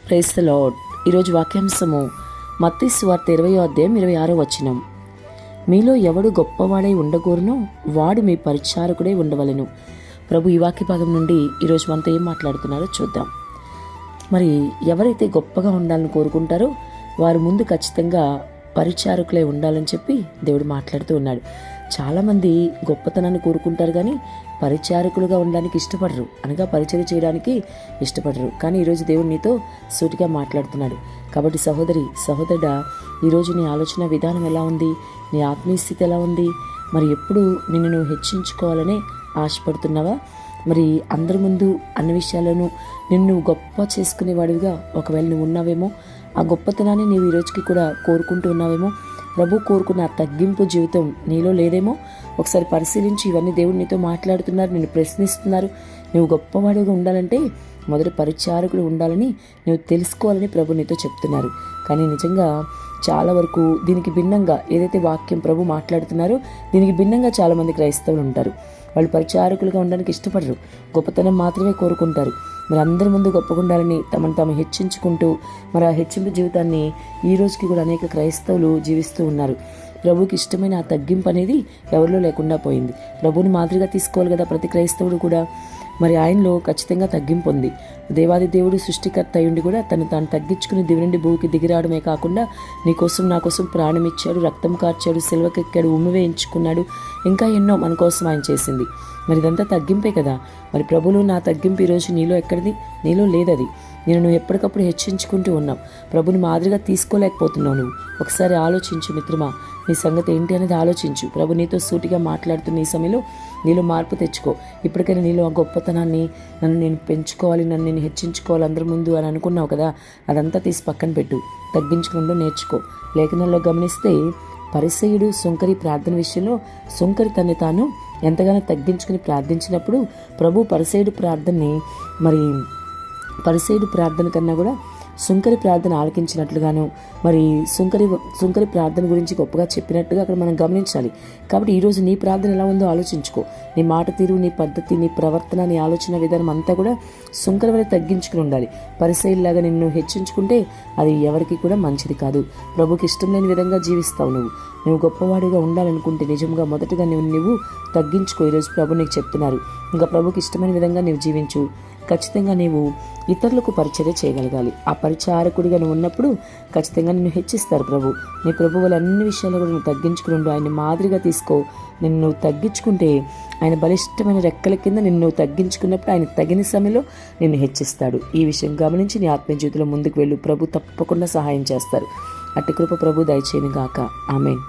Praise the lord. ఈరోజు వాక్యాంశము మత్తయి సువార్త 20:26. మీలో ఎవడు గొప్పవాడై ఉండగోరునో వాడు మీ పరిచారకుడై ఉండవలెను. ప్రభు ఈ వాక్య భాగం నుండి ఈరోజు మనతో ఏం మాట్లాడుతున్నారో చూద్దాం. మరి ఎవరైతే గొప్పగా ఉండాలని కోరుకుంటారో వారు ముందు ఖచ్చితంగా పరిచారకులై ఉండాలని చెప్పి దేవుడు మాట్లాడుతూ ఉన్నాడు. చాలామంది గొప్పతనాన్ని కోరుకుంటారు కానీ పరిచారకులుగా ఉండడానికి ఇష్టపడరు, అనగా పరిచయం చేయడానికి ఇష్టపడరు. కానీ ఈరోజు దేవుడు నీతో సూటిగా మాట్లాడుతున్నాడు. కాబట్టి సహోదరుడా, ఈరోజు నీ ఆలోచన విధానం ఎలా ఉంది, నీ ఆత్మీయ స్థితి ఎలా ఉంది? మరి ఎప్పుడు నిన్ను నువ్వు హెచ్చించుకోవాలనే ఆశపడుతున్నావా? మరి అందరి ముందు అన్ని విషయాలను నిన్ను గొప్ప చేసుకునేవాడివిగా ఒకవేళ నువ్వు ఉన్నావేమో, ఆ గొప్పతనాన్ని నీవు ఈరోజుకి కూడా కోరుకుంటూ ఉన్నావేమో. ప్రభు కోరుకున్న తగ్గింపు జీవితం నీలో లేదేమో. ఒకసారి పరిశీలించి, ఇవన్నీ దేవుడు నీతో మాట్లాడుతున్నారు, నిన్ను ప్రశ్నిస్తున్నారు. నువ్వు గొప్పవాడిగా ఉండాలంటే మొదటి పరిచారకుడు ఉండాలని నువ్వు తెలుసుకోవాలని ప్రభు నీతో చెప్తున్నారు. కానీ నిజంగా చాలా వరకు దీనికి భిన్నంగా ఏదైతే వాక్యం ప్రభు మాట్లాడుతున్నారో దీనికి భిన్నంగా చాలామంది క్రైస్తవులు ఉంటారు. వాళ్ళు పరిచారకులుగా ఉండడానికి ఇష్టపడరు, గొప్పతనం మాత్రమే కోరుకుంటారు. మరి అందరి ముందు గొప్పగా ఉండాలని తమను తాము హెచ్చించుకుంటూ మరి ఆ హెచ్చింపు జీవితాన్ని ఈ రోజుకి కూడా అనేక క్రైస్తవులు జీవిస్తూ ఉన్నారు. ప్రభుకి ఇష్టమైన ఆ తగ్గింపు అనేది ఎవరిలో లేకుండా పోయింది. ప్రభుని మాదిరిగా తీసుకోవాలి కదా ప్రతి క్రైస్తవుడు కూడా. మరి ఆయనలో ఖచ్చితంగా తగ్గింపు ఉంది. దేవాది దేవుడు సృష్టికర్త అయ్యుండి కూడా తాను తగ్గించుకుని దివి నుండి భూమికి దిగిరావడమే కాకుండా నీకోసం నా కోసం ప్రాణం ఇచ్చాడు, రక్తం కార్చాడు, సిలువకెక్కాడు, ఉమ్మి వేయించుకున్నాడు, ఇంకా ఎన్నో మన కోసం ఆయన చేసింది. మరి ఇదంతా తగ్గింపే కదా. మరి ప్రభులో నా తగ్గింపు ఈరోజు నీలో ఎక్కడిది? నీలో లేదది. నువ్వు ఎప్పటికప్పుడు హెచ్చించుకుంటూ ఉన్నావు, ప్రభుని మాదిరిగా తీసుకోలేకపోతున్నావు. నువ్వు ఒకసారి ఆలోచించు మిత్రమా, నీ సంగతి ఏంటి అనేది ఆలోచించు. ప్రభు నీతో సూటిగా మాట్లాడుతున్న ఈ సమయంలో నీలో మార్పు తెచ్చుకో. ఇప్పటికైనా నీలో ఆ గొప్పతనాన్ని, నన్ను నేను పెంచుకోవాలి, నన్ను నేను హెచ్చించుకోవాలి అందరి ముందు అని అనుకున్నావు కదా, అదంతా తీసి పక్కన పెట్టు, తగ్గించుకుంటూ నేర్చుకో. లేఖనాల్లో గమనిస్తే పరిసయ్యుడు సుంకరి ప్రార్థన విషయంలో సుంకరి తను తాను ఎంతగానో తగ్గించుకుని ప్రార్థించినప్పుడు ప్రభు పరిసయ్యుడు ప్రార్థన కన్నా కూడా సుంకరి ప్రార్థన ఆలకించినట్లుగాను, మరి సుంకరి ప్రార్థన గురించి గొప్పగా చెప్పినట్టుగా అక్కడ మనం గమనించాలి. కాబట్టి ఈరోజు నీ ప్రార్థన ఎలా ఉందో ఆలోచించుకో. నీ మాట తీరు, నీ పద్ధతి, నీ ప్రవర్తన, నీ ఆలోచన విధానం అంతా కూడా సుంకరి వల్ల తగ్గించుకుని ఉండాలి. పరిసయ్యులాగా నిన్ను హెచ్చించుకుంటే అది ఎవరికి కూడా మంచిది కాదు. ప్రభుకి ఇష్టం లేని విధంగా జీవిస్తావు. నువ్వు గొప్పవాడిగా ఉండాలనుకుంటే నిజంగా మొదటగా నువ్వు తగ్గించుకో. ఈరోజు ప్రభు నీకు చెప్తున్నారు, ఇంకా ప్రభుకి ఇష్టమైన విధంగా నువ్వు జీవించు. ఖచ్చితంగా నీవు ఇతరులకు పరిచర్య చేయగలగాలి. ఆ పరిచారకుడిగా నువ్వు ఉన్నప్పుడు ఖచ్చితంగా నిన్ను హెచ్చిస్తారు ప్రభు. నీ ప్రభు వల్ల అన్ని విషయాల్లో కూడా నువ్వు తగ్గించుకుని ఉండు. ఆయన్ని మాదిరిగా తీసుకో. నిన్ను తగ్గించుకుంటే ఆయన బలిష్టమైన రెక్కల కింద నిన్ను తగ్గించుకున్నప్పుడు ఆయన తగిన సమయంలో నిన్ను హెచ్చిస్తాడు. ఈ విషయం గమనించి నీ ఆత్మీయ జీవితంలో ముందుకు వెళ్ళు. ప్రభు తప్పకుండా సహాయం చేస్తారు. అట్టి కృప ప్రభు దయచేయను గాక. ఆమేన్.